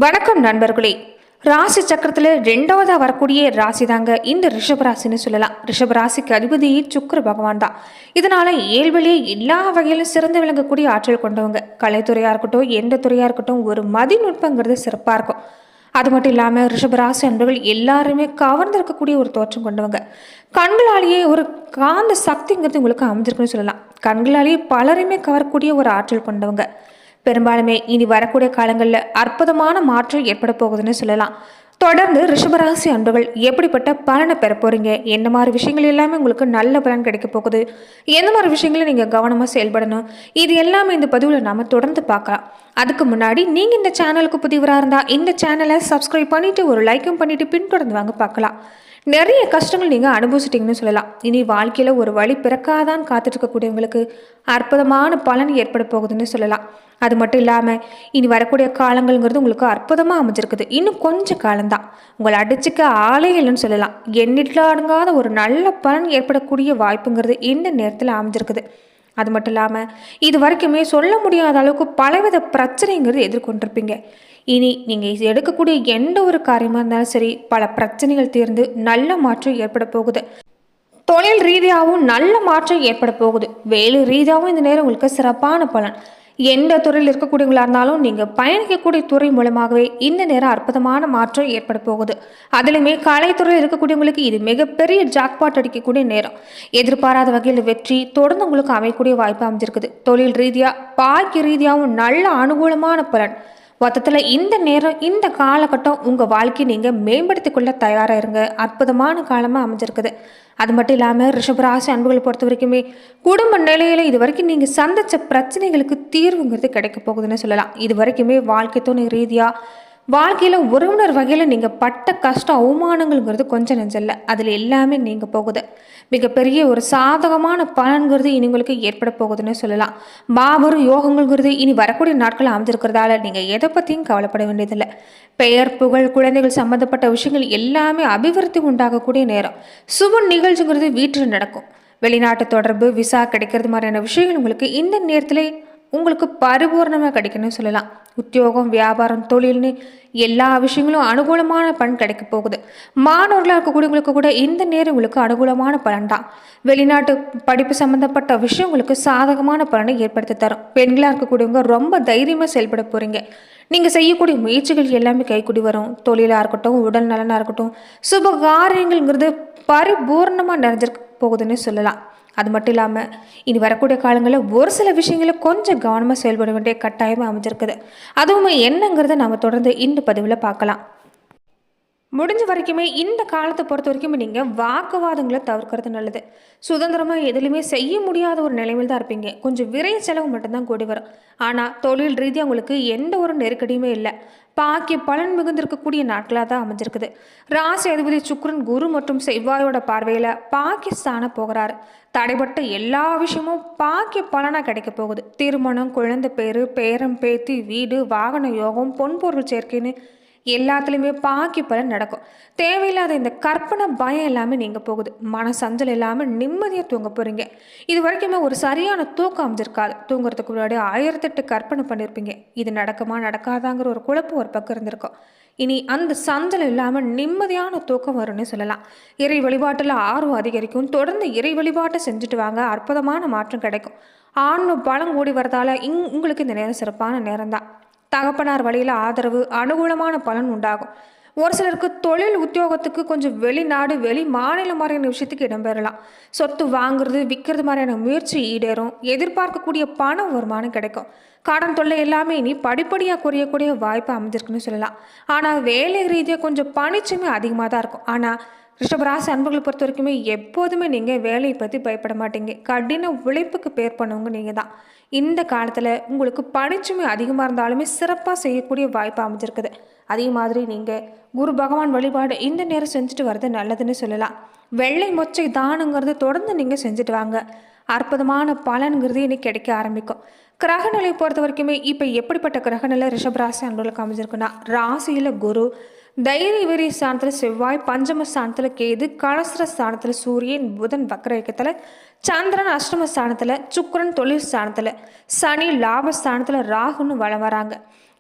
வணக்கம் நண்பர்களே. ராசி சக்கரத்தில் ரெண்டாவதா வரக்கூடிய ராசி தாங்க இந்த ரிஷபராசின்னு சொல்லலாம். ரிஷபராசிக்கு அதிபதி சுக்கிர பகவான் தான். இதனால இயல்பிலேயே எல்லா வகையிலும் சிறந்து விளங்கக்கூடிய ஆற்றல் கொண்டவங்க. கலைத்துறையா இருக்கட்டும், எந்த துறையா இருக்கட்டும், ஒரு மதிநுட்பங்கிறது சிறப்பா இருக்கும். அது மட்டும் இல்லாமல் ரிஷபராசி அன்பர்கள் எல்லாருமே கவர்ந்திருக்கக்கூடிய ஒரு தோற்றம் கொண்டவங்க. கண்களாலேயே ஒரு காந்த சக்திங்கிறது உங்களுக்கு அமைஞ்சிருக்குன்னு சொல்லலாம். கண்களாலேயே பலரையுமே கவரக்கூடிய ஒரு ஆற்றல் கொண்டவங்க. பெரும்பாலுமே இனி வரக்கூடிய காலங்களில் அற்புதமான மாற்றம் ஏற்பட போகுதுன்னு சொல்லலாம். தொடர்ந்து ரிஷபராசி அன்பர்கள் எப்படிப்பட்ட பலனை பெற போறீங்க, என்ன மாதிரி விஷயங்கள் எல்லாமே உங்களுக்கு நல்ல பலன் கிடைக்க போகுது, எந்த மாதிரி விஷயங்களை நீங்கள் கவனமாக செயல்படணும், இது எல்லாமே இந்த பதிவில் நாம் தொடர்ந்து பார்க்கலாம். அதுக்கு முன்னாடி நீங்கள் இந்த சேனலுக்கு புதிவராக இருந்தால் இந்த சேனலை சப்ஸ்கிரைப் பண்ணிவிட்டு ஒரு லைக்கும் பண்ணிவிட்டு பின்தொடர்ந்து வாங்க பார்க்கலாம். நிறைய கஷ்டங்கள் நீங்கள் அனுபவிச்சிட்டிங்கன்னு சொல்லலாம். இனி வாழ்க்கையில் ஒரு வழி பிறக்காதான் காத்துட்டு இருக்கக்கூடியவங்களுக்கு அற்புதமான பலன் ஏற்பட போகுதுன்னு சொல்லலாம். அது மட்டும் இல்லாமல் இனி வரக்கூடிய காலங்கள்ங்கிறது உங்களுக்கு அற்புதமாக அமைஞ்சிருக்குது. இன்னும் கொஞ்சம் காலம்தான், உங்களை அடிச்சுக்க ஆளே இல்லைன்னு சொல்லலாம். எண்ணிட்டு அடங்காத ஒரு நல்ல பலன் ஏற்படக்கூடிய வாய்ப்புங்கிறது இந்த நேரத்தில் அமைஞ்சிருக்குது. அது மட்டும் இல்லாமல் இது வரைக்குமே சொல்ல முடியாத அளவுக்கு பலவித பிரச்சனைங்கிறது எதிர்கொண்டிருப்பீங்க. இனி நீங்கள் எடுக்கக்கூடிய எந்த ஒரு காரியமாக இருந்தாலும் சரி, பல பிரச்சனைகள் தீர்ந்து நல்ல மாற்றம் ஏற்பட போகுது. தொழில் ரீதியாகவும் நல்ல மாற்றம் ஏற்பட போகுது. வேலை ரீதியாகவும் இந்த நேரம் உங்களுக்கு சிறப்பான பலன். எந்த துறையில் இருக்கக்கூடியவங்களா இருந்தாலும் நீங்கள் பயணிக்கக்கூடிய துறை மூலமாகவே இந்த நேரம் அற்புதமான மாற்றம் ஏற்பட போகுது. அதுலேயுமே கலைத்துறையில் இருக்கக்கூடியவங்களுக்கு இது மிகப்பெரிய ஜாக்பாட் அடிக்கக்கூடிய நேரம். எதிர்பாராத வகையில் வெற்றி தொடர்ந்து உங்களுக்கு அமையக்கூடிய வாய்ப்பு அமைஞ்சிருக்குது. தொழில் ரீதியாக பாக்கிய ரீதியாகவும் நல்ல அனுகூலமான பலன். மொத்தத்தில் இந்த நேரம், இந்த காலகட்டம் உங்கள் வாழ்க்கையை நீங்கள் மேம்படுத்திக் கொள்ள தயாராக இருங்க. அற்புதமான காலமாக அமைஞ்சிருக்குது. அது மட்டும் இல்லாமல் ரிஷபராசி அன்புகளை பொறுத்த வரைக்குமே குடும்ப நிலையில் இது வரைக்கும் நீங்கள் சந்தித்த பிரச்சனைகளுக்கு தீர்வுங்கிறது கிடைக்க போகுதுன்னு சொல்லலாம். இது வரைக்குமே வாழ்க்கை துணை ரீதியாக வாழ்க்கையில் உறவினர் வகையில் நீங்கள் பட்ட கஷ்டம் அவமானங்கள்ங்கிறது கொஞ்சம் நெஞ்சல்ல, அதில் எல்லாமே நீங்கள் போகுது. மிகப்பெரிய ஒரு சாதகமான பலன்கிறது இனி உங்களுக்கு ஏற்பட போகுதுன்னு சொல்லலாம். மாபெரும் யோகங்கள்ங்கிறது இனி வரக்கூடிய நாட்கள் அமைஞ்சிருக்கிறதால நீங்கள் எதை பற்றியும் கவலைப்பட வேண்டியதில்லை. பெயர் புகழ் குழந்தைகள் சம்மந்தப்பட்ட விஷயங்கள் எல்லாமே அபிவிருத்தி உண்டாகக்கூடிய நேரம். சுப நிகழ்ச்சிங்கிறது வீட்டில் நடக்கும். வெளிநாட்டு தொடர்பு, விசா கிடைக்கிறது மாதிரியான விஷயங்கள் உங்களுக்கு இந்த நேரத்தில் உங்களுக்கு பரிபூர்ணமாக கிடைக்குன்னு சொல்லலாம். உத்தியோகம், வியாபாரம், தொழில்னு எல்லா விஷயங்களும் அனுகூலமான பலன் கிடைக்க போகுது. மாணவர்களாக இருக்கக்கூடியவங்களுக்கு கூட இந்த நேரம் உங்களுக்கு அனுகூலமான பலன் தான். வெளிநாட்டு படிப்பு சம்மந்தப்பட்ட விஷயம் உங்களுக்கு சாதகமான பலனை ஏற்படுத்தி தரும். பெண்களாக இருக்கக்கூடியவங்க ரொம்ப தைரியமாக செயல்பட போகிறீங்க. நீங்கள் செய்யக்கூடிய முயற்சிகள் எல்லாமே கைக்கூடி வரும். தொழிலாக இருக்கட்டும், உடல் நலனாக இருக்கட்டும், சுப காரியங்கள்ங்கிறது பரிபூர்ணமாக நிறைஞ்சிருக்க போகுதுன்னு சொல்லலாம். அது மட்டும் இல்லாமல் இனி வரக்கூடிய காலங்களில் ஒரு சில விஷயங்களை கொஞ்சம் கவனமாக செயல்பட வேண்டிய கட்டாயமாக அமைஞ்சிருக்குது. அதுவும் என்னங்கிறத நம்ம தொடர்ந்து இந்த பதிவில் பார்க்கலாம். முடிஞ்ச வரைக்குமே இந்த காலத்தை பொறுத்த வரைக்கும் நீங்கள் வாக்குவாதங்களை தவிர்க்கிறது நல்லது. சுதந்திரமாக எதுலையுமே செய்ய முடியாத ஒரு நிலைமையில் தான் இருப்பீங்க. கொஞ்சம் விரை செலவு மட்டும்தான் கூடி வரும். ஆனால் தொழில் ரீதியாக உங்களுக்கு எந்த ஒரு நெருக்கடியுமே இல்லை. பாக்கிய பலன் மிகுந்திருக்கக்கூடிய நாட்களாக தான் அமைஞ்சிருக்குது. ராசி அதிபதி சுக்கிரன் குரு மற்றும் செவ்வாயோட பார்வையில் பாகிஸ்தானை போகிறாரு. தடைப்பட்ட எல்லா விஷயமும் பாக்கிய பலனாக கிடைக்க போகுது. திருமணம், குழந்தை பேரு, பேரம் பேத்தி, வீடு, வாகன யோகம், பொன்பொருள் சேர்க்கைன்னு எல்லாத்துலேயுமே பாக்கி பலன் நடக்கும். தேவையில்லாத இந்த கற்பனை பயம் எல்லாமே நீங்கள் போகுது. மன சஞ்சல் இல்லாமல் நிம்மதியாக தூங்க போகிறீங்க. இது வரைக்குமே ஒரு சரியான தூக்கம் அமைஞ்சிருக்காது. தூங்குறதுக்கு முன்னாடி 1008 கற்பனை பண்ணியிருப்பீங்க. இது நடக்குமா நடக்காதாங்கிற ஒரு குழப்பம் ஒரு பக்கம் இருந்திருக்கும். இனி அந்த சஞ்சல் இல்லாமல் நிம்மதியான தூக்கம் வரும்னு சொல்லலாம். இறை வழிபாட்டில் ஆர்வம் அதிகரிக்கும். தொடர்ந்து இறை வழிபாட்டை செஞ்சுட்டு வாங்க. அற்புதமான மாற்றம் கிடைக்கும். ஆணும் பலம் கூடி வரதால உங்களுக்கு இந்த நேரம் சிறப்பான நேரம் தான். தகப்பனார் வழியில் ஆதரவு, அனுகூலமான பலன் உண்டாகும். ஒரு சிலருக்கு தொழில் உத்தியோகத்துக்கு கொஞ்சம் வெளிநாடு, வெளி மாநிலம் மாதிரியான விஷயத்துக்கு இடம்பெறலாம். சொத்து வாங்குறது, விற்கிறது மாதிரியான முயற்சி ஈடேறும். எதிர்பார்க்கக்கூடிய பண வருமானம் கிடைக்கும். கடன் தொல்லை எல்லாமே இனி படிப்படியாக குறையக்கூடிய வாய்ப்பு அமைஞ்சிருக்குன்னு சொல்லலாம். ஆனால் வேலை ரீதியாக கொஞ்சம் பணிச்சுமே அதிகமாக தான் இருக்கும். ஆனால் ரிஷபராசி அன்புகளை பொறுத்த வரைக்குமே எப்போதுமே நீங்கள் வேலையை பற்றி பயப்பட மாட்டீங்க. கடின உழைப்புக்கு பேர் பண்ணவங்க நீங்கள் தான். இந்த காலத்தில் உங்களுக்கு பணிச்சுமை அதிகமாக இருந்தாலுமே சிறப்பாக செய்யக்கூடிய வாய்ப்பு அமைஞ்சிருக்குது. அதே மாதிரி நீங்கள் குரு பகவான் வழிபாடு இந்த நேரம் செஞ்சுட்டு வர்றது நல்லதுன்னு சொல்லலாம். வெள்ளை மொச்சை தானங்கிறது தொடர்ந்து நீங்கள் செஞ்சுட்டு வாங்க. அற்புதமான பலன்கிறது இன்னைக்கு கிடைக்க ஆரம்பிக்கும். கிரகநிலை பொறுத்த வரைக்குமே இப்போ எப்படிப்பட்ட கிரகநிலை ரிஷபராசி அன்புகளுக்கு அமைஞ்சிருக்குன்னா, ராசியில் குரு, தைரிய வீரிய ஸ்தானத்தில் செவ்வாய், பஞ்சம ஸ்தானத்தில் கேது, கலசர ஸ்தானத்தில் சூரியன், புதன் வக்ர இயக்கத்தில், சந்திரன் அஷ்டம ஸ்தானத்தில், சுக்கிரன் தொழில் ஸ்தானத்தில், சனி லாபஸ்தானத்தில், ராகுன்னு வளம் வராங்க.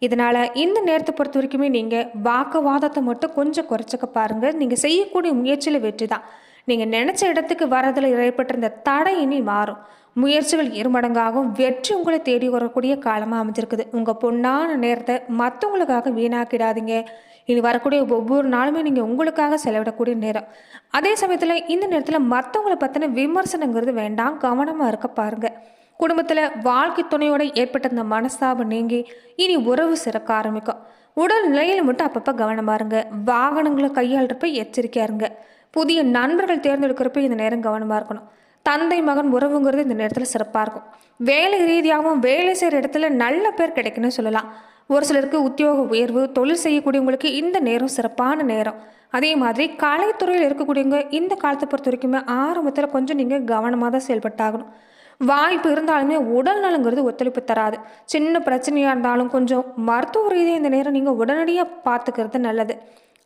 இதனால் இந்த நேரத்தை பொறுத்த வரைக்குமே நீங்கள் வாக்குவாதத்தை மட்டும் கொஞ்சம் குறைச்சிக்க பாருங்கள். நீங்கள் செய்யக்கூடிய முயற்சியில் வெற்றி தான். நீங்கள் நினச்ச இடத்துக்கு வரதில் ஏற்பட்டிருந்த தடை இனி மாறும். முயற்சிகள் இருமடங்காகும். வெற்றி உங்களை தேடி வரக்கூடிய காலமாக அமைஞ்சிருக்குது. உங்கள் பொன்னான நேரத்தை மற்றவங்களுக்காக வீணாக்கிடாதீங்க. இனி வரக்கூடிய ஒவ்வொரு நாளுமே நீங்கள் உங்களுக்காக செலவிடக்கூடிய நேரம். அதே சமயத்தில் இந்த நேரத்தில் மற்றவங்களை பற்றின விமர்சனங்கிறது வேண்டாம். கவனமாக இருக்க பாருங்கள். குடும்பத்தில் வாழ்க்கை துணையோட ஏற்பட்ட இந்த மனஸ்தாபம் நீங்கி இனி உறவு சிறக்க ஆரம்பிக்கும். உடல் நிலையில் மட்டும் அப்பப்போ கவனமாக இருங்க. வாகனங்களை கையாளுறப்ப எச்சரிக்கையாக இருங்க. புதிய நண்பர்கள் தேர்ந்தெடுக்கிறப்ப இந்த நேரம் கவனமாக இருக்கணும். தந்தை மகன் உறவுங்கிறது இந்த நேரத்தில் சிறப்பாக இருக்கும். வேலை ரீதியாகவும் வேலை செய்கிற இடத்துல நல்ல பேர் கிடைக்குன்னு சொல்லலாம். ஒரு சிலருக்கு உத்தியோக உயர்வு, தொழில் செய்யக்கூடியவங்களுக்கு இந்த நேரம் சிறப்பான நேரம். அதே மாதிரி கலைத்துறையில் இருக்கக்கூடியவங்க இந்த காலத்தை பொறுத்த வரைக்குமே ஆரம்பத்தில் கொஞ்சம் நீங்கள் கவனமாக தான் செயல்பட்டாகணும். வாய்ப்பு இருந்தாலுமே உடல் நலங்கிறது ஒத்துழைப்பு தராது. சின்ன பிரச்சனையாக இருந்தாலும் கொஞ்சம் மருத்துவ ரீதியாக இந்த நேரம் நீங்கள் உடனடியாக பார்த்துக்கிறது நல்லது.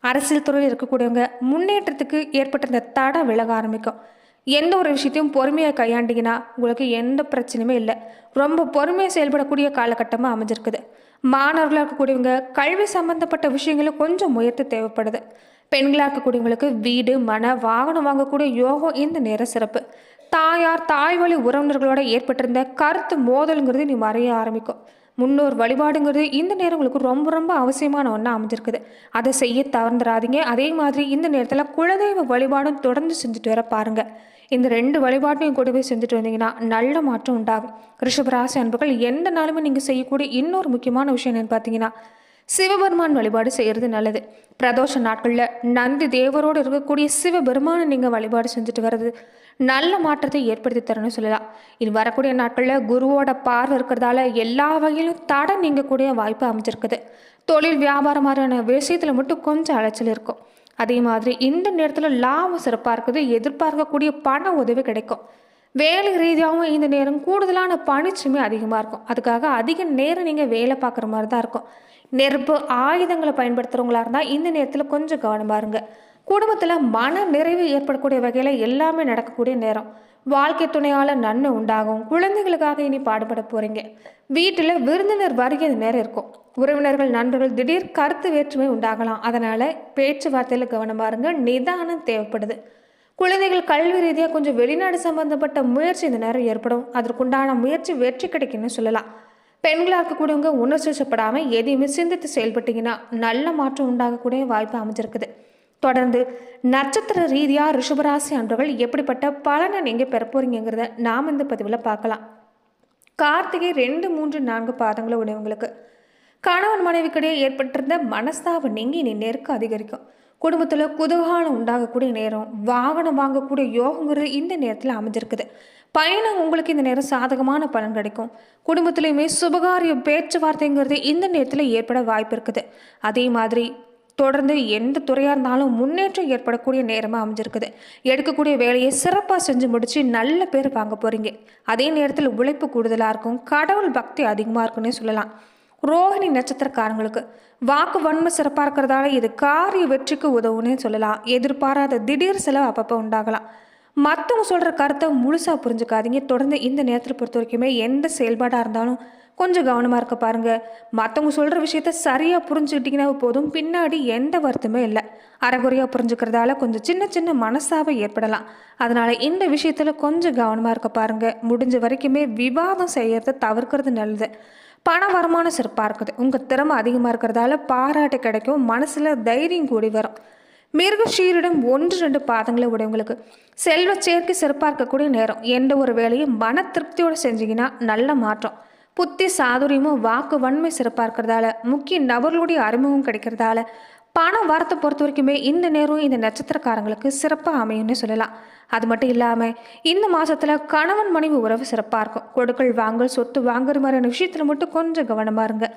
அரசியல் துறையில் இருக்கக்கூடியவங்க முன்னேற்றத்துக்கு ஏற்பட்ட இந்த தடை விலக ஆரம்பிக்கும். எந்த ஒரு விஷயத்தையும் பொறுமையாக கையாண்டிங்கன்னா உங்களுக்கு எந்த பிரச்சனையுமே இல்லை. ரொம்ப பொறுமையாக செயல்படக்கூடிய காலகட்டமாக அமைஞ்சிருக்குது. மாணவர்களாக இருக்கக்கூடியவங்க கல்வி சம்பந்தப்பட்ட விஷயங்களும் கொஞ்சம் முயற்சி தேவைப்படுது. பெண்களாக இருக்கக்கூடியவங்களுக்கு வீடு, மன, வாகனம் வாங்கக்கூடிய யோகம் இந்த நேரம் சிறப்பு. தாய் வழி உறவினர்களோட ஏற்பட்டிருந்த கருத்து மோதலுங்கிறது நீ மறைய ஆரம்பிக்கும். முன்னோர் வழிபாடுங்கிறது இந்த நேரம் உங்களுக்கு ரொம்ப ரொம்ப அவசியமான ஒன்றா அமைஞ்சிருக்குது. அதை செய்ய தவறுந்துடாதீங்க. அதே மாதிரி இந்த நேரத்தில் குலதெய்வ வழிபாடும் தொடர்ந்து செஞ்சுட்டு வர பாருங்கள். இந்த 2 வழிபாட்டையும் கூடவே செஞ்சுட்டு வந்தீங்கன்னா நல்ல மாற்றம் உண்டாகும். ரிஷபராசி அன்பர்கள் எந்த நாளுமே நீங்கள் செய்யக்கூடிய இன்னொரு முக்கியமான விஷயம் என்னன்னு பார்த்தீங்கன்னா, சிவபெருமான் வழிபாடு செய்கிறது நல்லது. பிரதோஷ நாட்களில் நந்தி தேவரோடு இருக்கக்கூடிய சிவபெருமானை நீங்கள் வழிபாடு செஞ்சுட்டு வர்றது நல்ல மாற்றத்தை ஏற்படுத்தி தரணும்னு சொல்லலாம். இனி வரக்கூடிய நாட்களில் குருவோட பார்வை இருக்கிறதால எல்லா வகையிலும் தடை நீங்கக்கூடிய வாய்ப்பு அமைஞ்சிருக்குது. தொழில் வியாபாரம் மாதிரியான விஷயத்தில் மட்டும் கொஞ்சம் அலைச்சல் இருக்கும். அதே மாதிரி இந்த நேரத்தில் லாபம் சிறப்பாக இருக்குது. எதிர்பார்க்கக்கூடிய பண உதவி கிடைக்கும். வேலை ரீதியாகவும் இந்த நேரம் கூடுதலான பணிச்சுமை அதிகமாக இருக்கும். அதுக்காக அதிக நேரம் நீங்கள் வேலை பார்க்குற மாதிரி தான் இருக்கும். நெருப்பு ஆயுதங்களை பயன்படுத்துகிறவங்களா இருந்தால் இந்த நேரத்தில் கொஞ்சம் கவனமாக இருங்க. குடும்பத்தில் மன நிறைவு ஏற்படக்கூடிய வகையில் எல்லாமே நடக்கக்கூடிய நேரம். வாழ்க்கை துணையால் நன்மை உண்டாகும். குழந்தைகளுக்காக இனி பாடுபட போகிறீங்க. வீட்டில் விருந்தினர் வருகை நேரம் இருக்கும். உறவினர்கள், நண்பர்கள் திடீர் கருத்து வேற்றுமை உண்டாகலாம். அதனால் பேச்சுவார்த்தையில் கவனமாக இருங்க. நிதானம் தேவைப்படுது. குழந்தைகள் கல்வி ரீதியாக கொஞ்சம் வெளிநாடு சம்பந்தப்பட்ட முயற்சி இந்த நேரம் ஏற்படும். அதற்குண்டான முயற்சி வெற்றி கிடைக்குன்னு சொல்லலாம். பெண்களாக இருக்கக்கூடியவங்க உணர்ச்சிப்படாமல் எதையுமே சிந்தித்து செயல்பட்டீங்கன்னா நல்ல மாற்றம் உண்டாகக்கூடிய வாய்ப்பு அமைஞ்சிருக்குது. தொடர்ந்து நட்சத்திர ரீதியாக ரிஷபராசி அன்பர்கள் எப்படிப்பட்ட பலனை நீங்கள் பெற போறீங்கிறத நாம் இந்த பதிவில் பார்க்கலாம். கார்த்திகை 2, 3, 4 பாதங்களை உடையவங்களுக்கு கணவன் மனைவிக்கிடையே ஏற்பட்டிருந்த மனஸ்தாபம் நீங்கி இனி நெருக்கம் அதிகரிக்கும். குடும்பத்தில் குதூகலம் உண்டாகக்கூடிய நேரம். வாகனம் வாங்கக்கூடிய யோகங்கிறது இந்த நேரத்தில் அமைஞ்சிருக்குது. பயணம் உங்களுக்கு இந்த நேரம் சாதகமான பலன் கிடைக்கும். குடும்பத்திலையுமே சுபகாரிய பேச்சுவார்த்தைங்கிறது இந்த நேரத்தில் ஏற்பட வாய்ப்பு இருக்குது. அதே மாதிரி தொடர்ந்து எந்த துறையாக இருந்தாலும் முன்னேற்றம் ஏற்படக்கூடிய நேரமாக அமைஞ்சிருக்குது. எடுக்கக்கூடிய வேலையை சிறப்பாக செஞ்சு முடித்து நல்ல பேர் வாங்க போகிறீங்க. அதே நேரத்தில் உழைப்பு கூடுதலாக இருக்கும். கடவுள் பக்தி அதிகமாக இருக்குன்னே சொல்லலாம். ரோஹிணி நட்சத்திரக்காரங்களுக்கு வாக்கு வன்மை சிறப்பாக இருக்கிறதால இது காரிய வெற்றிக்கு உதவுன்னே சொல்லலாம். எதிர்பாராத திடீர் செலவு அப்பப்போ உண்டாகலாம். மற்றவங்க சொல்கிற கருத்தை முழுசாக புரிஞ்சுக்காதீங்க. தொடர்ந்து இந்த நேரத்தில் பொறுத்த வரைக்குமே எந்த செயல்பாடாக இருந்தாலும் கொஞ்சம் கவனமாக இருக்க பாருங்கள். மற்றவங்க சொல்கிற விஷயத்த சரியாக புரிஞ்சுக்கிட்டிங்கன்னா போதும். பின்னாடி எந்த வருத்தமே இல்லை. அரைகுறையாக புரிஞ்சுக்கிறதால கொஞ்சம் சின்ன சின்ன மனசாபம் ஏற்படலாம். அதனால் இந்த விஷயத்தில் கொஞ்சம் கவனமாக இருக்க பாருங்கள். முடிஞ்ச வரைக்குமே விவாதம் செய்கிறத தவிர்க்கிறது நல்லது. பண வருமானம் சிறப்பாக இருக்குது. உங்கள் திறமை அதிகமாக இருக்கிறதால பாராட்டு கிடைக்கும். மனசில் தைரியம் கூடி வரும். மிருகஷீரிடம் 1, 2 பாதங்களை உடையவங்களுக்கு செல்வ சேர்க்கை சிறப்பாக இருக்கக்கூடிய நேரம். எந்த ஒரு வேலையும் மன திருப்தியோடு செஞ்சீங்கன்னா நல்ல மாற்றம். புத்தி சாதுரியமும் வாக்கு வன்மை சிறப்பாக இருக்கிறதால முக்கிய நபர்களுடைய அறிமுகம் கிடைக்கிறதால பண வரத்தை பொறுத்த வரைக்குமே இந்த நேரம் இந்த நட்சத்திரக்காரங்களுக்கு சிறப்பாக அமையும்னு சொல்லலாம். அது மட்டும் இல்லாமல் இந்த மாதத்தில் கணவன் மனைவி உறவு சிறப்பாக இருக்கும். கொடுக்கல் வாங்கல், சொத்து வாங்குற மாதிரியான விஷயத்தில் மட்டும் கொஞ்சம் கவனமாக இருங்க.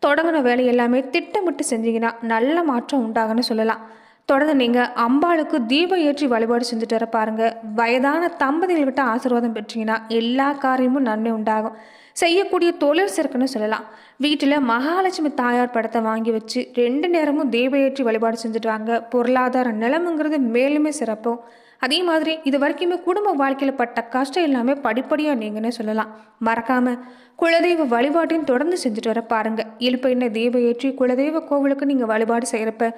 தொடங்கின வேலை எல்லாமே திட்டமிட்டு செஞ்சீங்கன்னா நல்ல மாற்றம் உண்டாகுன்னு சொல்லலாம். தொடர்ந்து நீங்கள் அம்பாளுக்கு தீபம் ஏற்றி வழிபாடு செஞ்சுட்டு வர பாருங்கள். வயதான தம்பதிகள்கிட்ட ஆசீர்வாதம் பெற்றீங்கன்னா எல்லா காரியமும் நன்மை உண்டாகும். செய்யக்கூடிய தொழில் சிறக்குன்னு சொல்லலாம். வீட்டில் மகாலட்சுமி தாயார் படத்தை வாங்கி வச்சு 2 நேரமும் தீபம் ஏற்றி வழிபாடு செஞ்சுட்டு வாங்க. பொருளாதார நிலைமைங்கிறது மேலுமே சிறப்பும். அதே மாதிரி இது வரைக்குமே குடும்ப வாழ்க்கையில் பட்ட கஷ்டம் எல்லாமே படிப்படியாக நீங்கன்னு சொல்லலாம். மறக்காம குலதெய்வ வழிபாட்டையும் தொடர்ந்து செஞ்சுட்டு வர பாருங்க. இழுப்பெண்ண தெய்வ ஏற்றி குலதெய்வ கோவிலுக்கு நீங்கள் வழிபாடு செய்கிறப்ப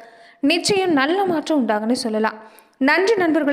நிச்சயம் நல்ல மாற்றம் உண்டாகுன்னு சொல்லலாம். நன்றி நண்பர்களை.